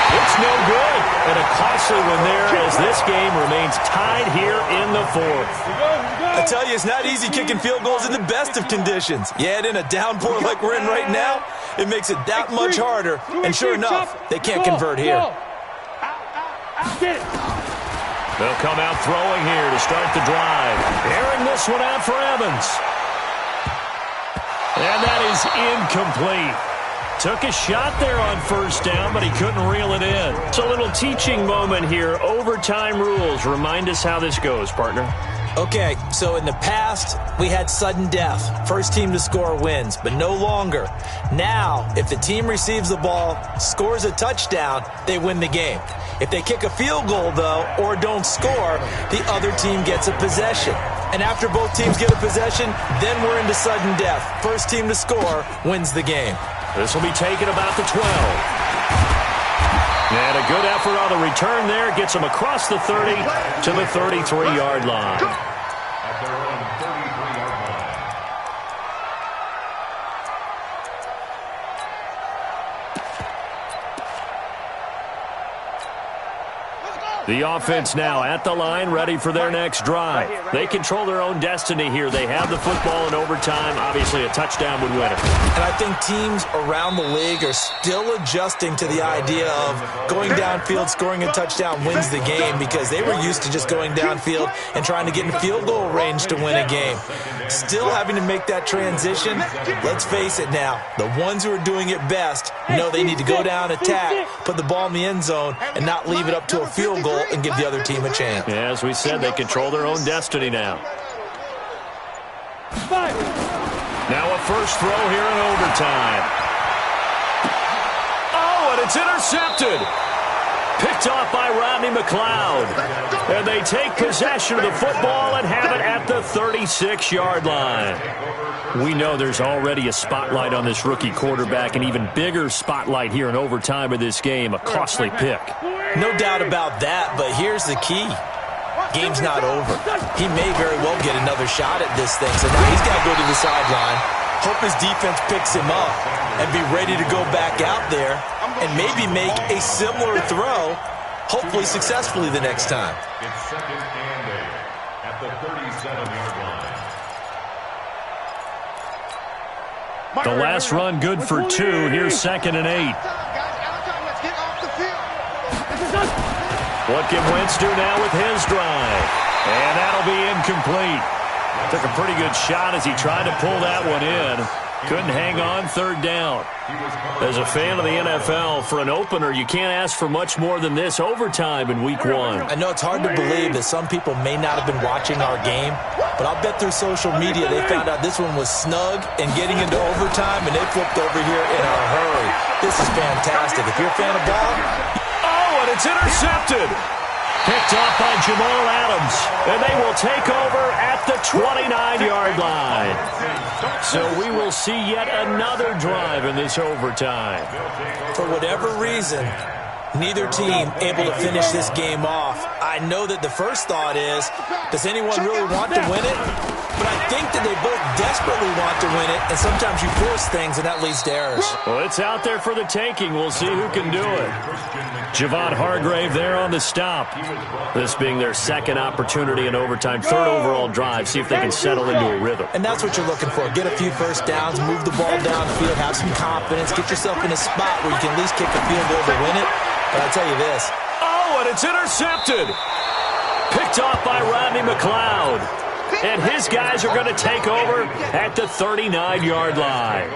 S1: It's no good. And a costly one there as this game remains tied here in the fourth.
S5: I tell you, it's not easy kicking field goals in the best of conditions. You add in a downpour like we're in right now, it makes it that much harder. And sure enough, they can't convert here.
S1: They'll come out throwing here to start the drive. Airing this one out for Evans. And that is incomplete. Took a shot there on first down, but he couldn't reel it in. It's a little teaching moment here. Overtime rules. Remind us how this goes, partner.
S5: Okay, so in the past, we had sudden death. First team to score wins, but no longer. Now, if the team receives the ball, scores a touchdown, they win the game. If they kick a field goal, though, or don't score, the other team gets a possession. And after both teams get a possession, then we're into sudden death. First team to score wins the game.
S1: This will be taken about the 12. And a good effort on the return there. Gets him across the 30 to the 33-yard line.
S3: At their own 33-yard line.
S4: Let's go.
S1: The offense now at the line, ready for their next drive. They control their own destiny here. They have the football in overtime. Obviously, a touchdown would win it.
S5: And I think teams around the league are still adjusting to the idea of going downfield, scoring a touchdown wins the game, because they were used to just going downfield and trying to get in field goal range to win a game. Still having to make that transition. Let's face it now, the ones who are doing it best know they need to go down, attack, put the ball in the end zone, and not leave it up to a field goal and give the other team a chance.
S1: Yeah, as we said, they control their own destiny now. Now a first throw here in overtime. Oh, and it's intercepted. Picked off by Rodney McLeod. And they take possession of the football and have it at the 36-yard line. We know there's already a spotlight on this rookie quarterback, an even bigger spotlight here in overtime of this game, a costly pick.
S5: No doubt about that, but here's the key. Game's not over. He may very well get another shot at this thing, so now he's got to go to the sideline, hope his defense picks him up, and be ready to go back out there and maybe make a similar throw, hopefully successfully the next time.
S3: It's second and 8 at the 37-yard line.
S1: The last run good for 2. Here's second and 8. What can Wentz do now with his drive? And that'll be incomplete. Took a pretty good shot as he tried to pull that one in. Couldn't hang on, third down. As a fan of the NFL, for an opener, you can't ask for much more than this overtime in week 1.
S5: I know it's hard to believe that some people may not have been watching our game, but I'll bet through social media they found out this one was snug and getting into overtime, and they flipped over here in a hurry. This is fantastic. If you're a fan of ball...
S1: Oh, and it's intercepted. Picked off by Jamal Adams, and they will take over at the 29-yard line. So we will see yet another drive in this overtime.
S5: For whatever reason, neither team able to finish this game off. I know that the first thought is, does anyone really want to win it? But I think that they both desperately want to win it, and sometimes you force things, and that leads to errors.
S1: Well, it's out there for the taking. We'll see who can do it. Javon Hargrave there on the stop. This being their second opportunity in overtime, third overall drive. See if they can settle into a rhythm.
S5: And that's what you're looking for. Get a few first downs, move the ball downfield, have some confidence, get yourself in a spot where you can at least kick a field goal to win it. But I'll tell you this.
S1: Oh, and it's intercepted. Picked off by Rodney McLeod. And his guys are going to take over at the 39-yard line.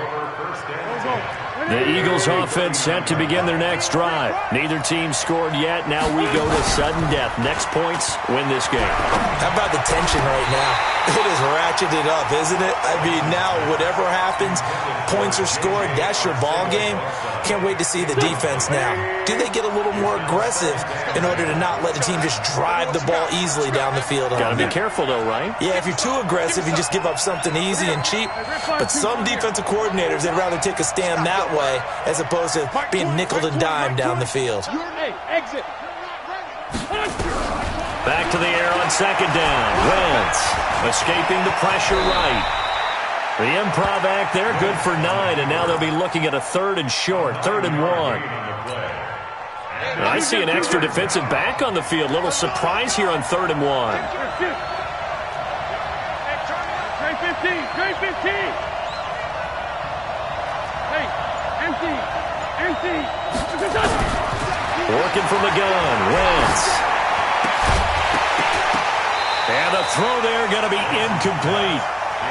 S1: The Eagles offense set to begin their next drive. Neither team scored yet. Now we go to sudden death. Next points win this game.
S5: How about the tension right now? It is ratcheted up, isn't it? I mean, now whatever happens, points are scored. That's your ball game. Can't wait to see the defense now. Do they get a little more aggressive in order to not let the team just drive the ball easily down the field?
S1: Got to be careful, though, right?
S5: Yeah, if you're too aggressive, you just give up something easy and cheap. But some defensive coordinators, they'd rather take a stand that way as opposed to being nickeled and dimed down the field.
S1: Back to the air on second down. Wentz escaping the pressure right. The improv act there, good for 9, and now they'll be looking at a third and short, 3rd and 1. I see an extra defensive back on the field. Little surprise here on 3rd and 1.
S2: Trey 15. Hey, empty.
S1: Working from the gun, Wentz. And a throw there going to be incomplete.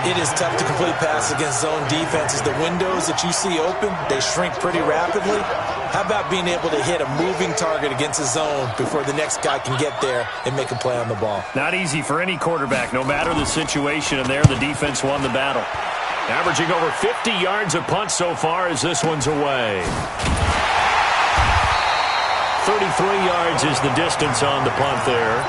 S5: It is tough to complete passes against zone defenses. The windows that you see open, they shrink pretty rapidly. How about being able to hit a moving target against a zone before the next guy can get there and make a play on the ball?
S1: Not easy for any quarterback, no matter the situation, and there the defense won the battle. Averaging over 50 yards a punt so far as this one's away. 33 yards is the distance on the punt there.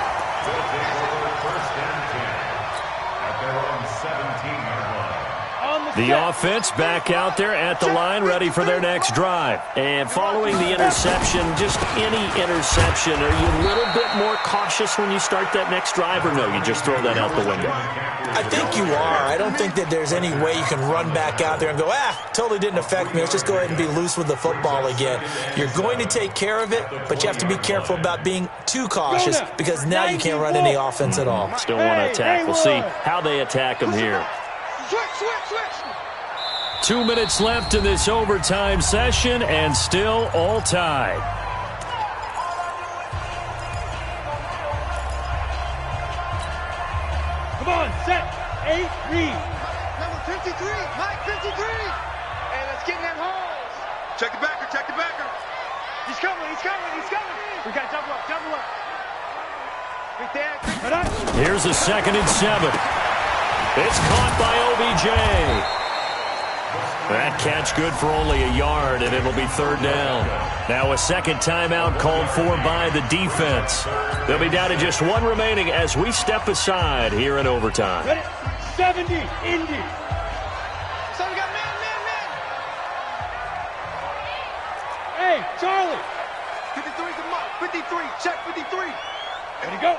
S1: The offense back out there at the line, ready for their next drive. And following the interception, just any interception, are you a little bit more cautious when you start that next drive, or no, you just throw that out the window?
S5: I think you are. I don't think that there's any way you can run back out there and go, totally didn't affect me. Let's just go ahead and be loose with the football again. You're going to take care of it, but you have to be careful about being too cautious because now you can't run any offense at all.
S1: Still want to attack. We'll see how they attack them here.
S2: Switch.
S1: 2 minutes left in this overtime session, and still all tied.
S2: Come on, set, 8, read.
S4: Number 53, Mike 53. Hey, let's get in them holes. Check the backer. He's coming. We got to double up. Right there.
S1: Here's a 2nd and 7. It's caught by OBJ. That catch good for only a yard, and it'll be 3rd down. Now a second timeout called for by the defense. They'll be down to just 1 remaining as we step aside here in overtime.
S2: Ready? 70, Indy.
S4: So we got man.
S2: Hey, Charlie.
S4: 53's a mark. 53. Check 53.
S2: Ready, go.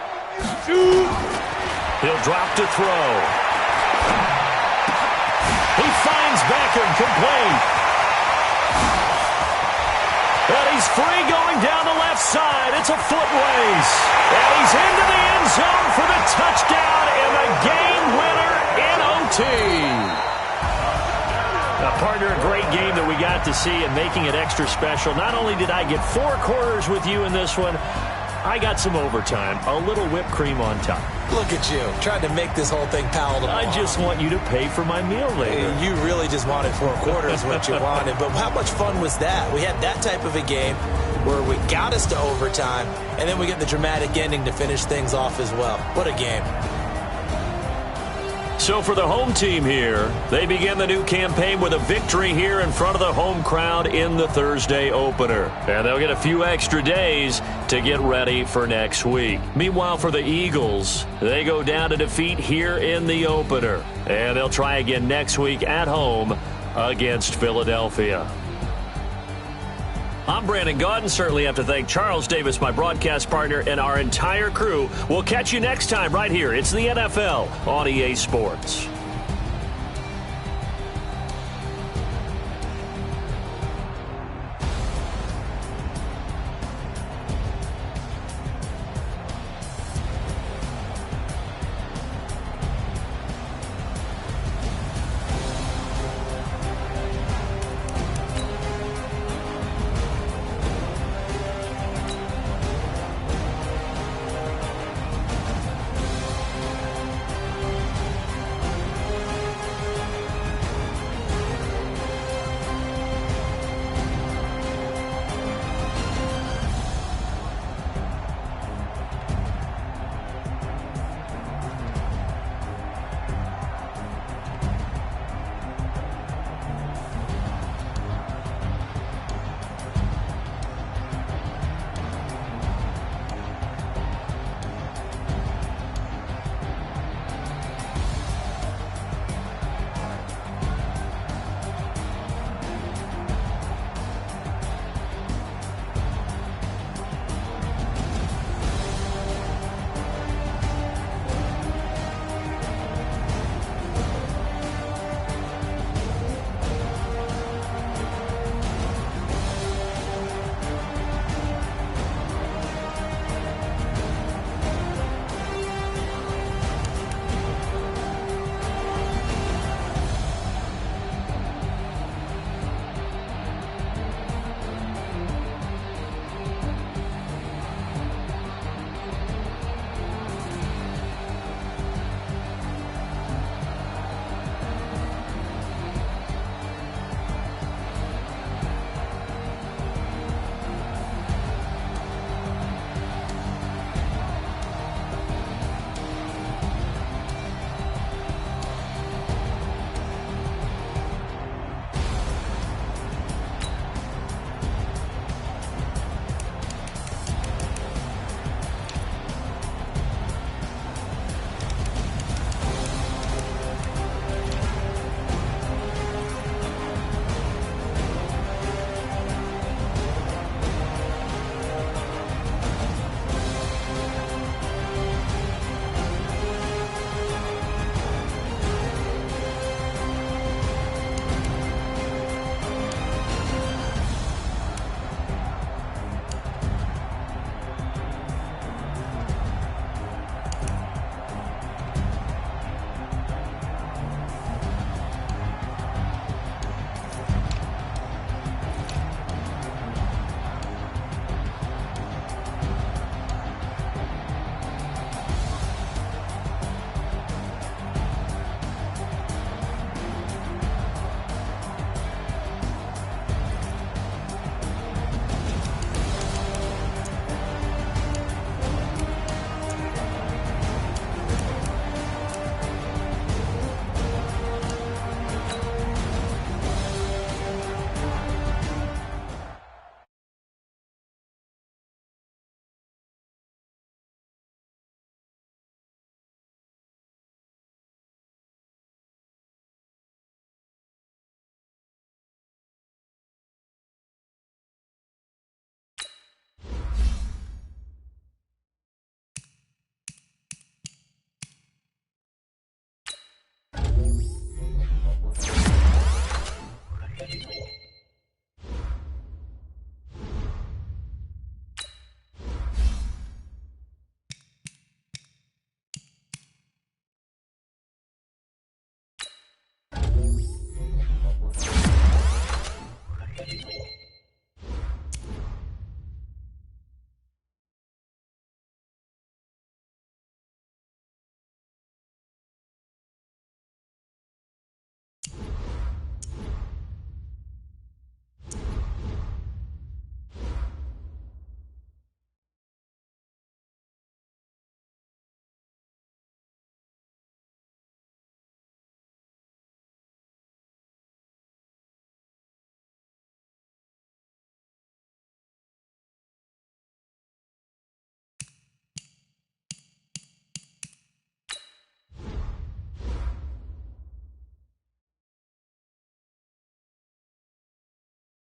S2: Shoot.
S1: He'll drop to throw. He finds Beckham complete. And he's free going down the left side. It's a foot race. And he's into the end zone for the touchdown and the game winner in OT. Now, partner, a great game that we got to see and making it extra special. Not only did I get 4 quarters with you in this one, I got some overtime, a little whipped cream on top.
S5: Look at you, trying to make this whole thing palatable.
S1: I just want you to pay for my meal later.
S5: You really just wanted 4 quarters what you wanted. But how much fun was that? We had that type of a game where we got us to overtime, and then we get the dramatic ending to finish things off as well. What a game.
S1: So for the home team here, they begin the new campaign with a victory here in front of the home crowd in the Thursday opener. And they'll get a few extra days to get ready for next week. Meanwhile, for the Eagles, they go down to defeat here in the opener. And they'll try again next week at home against Philadelphia. I'm Brandon Gaudin. Certainly have to thank Charles Davis, my broadcast partner, and our entire crew. We'll catch you next time right here. It's the NFL on EA Sports.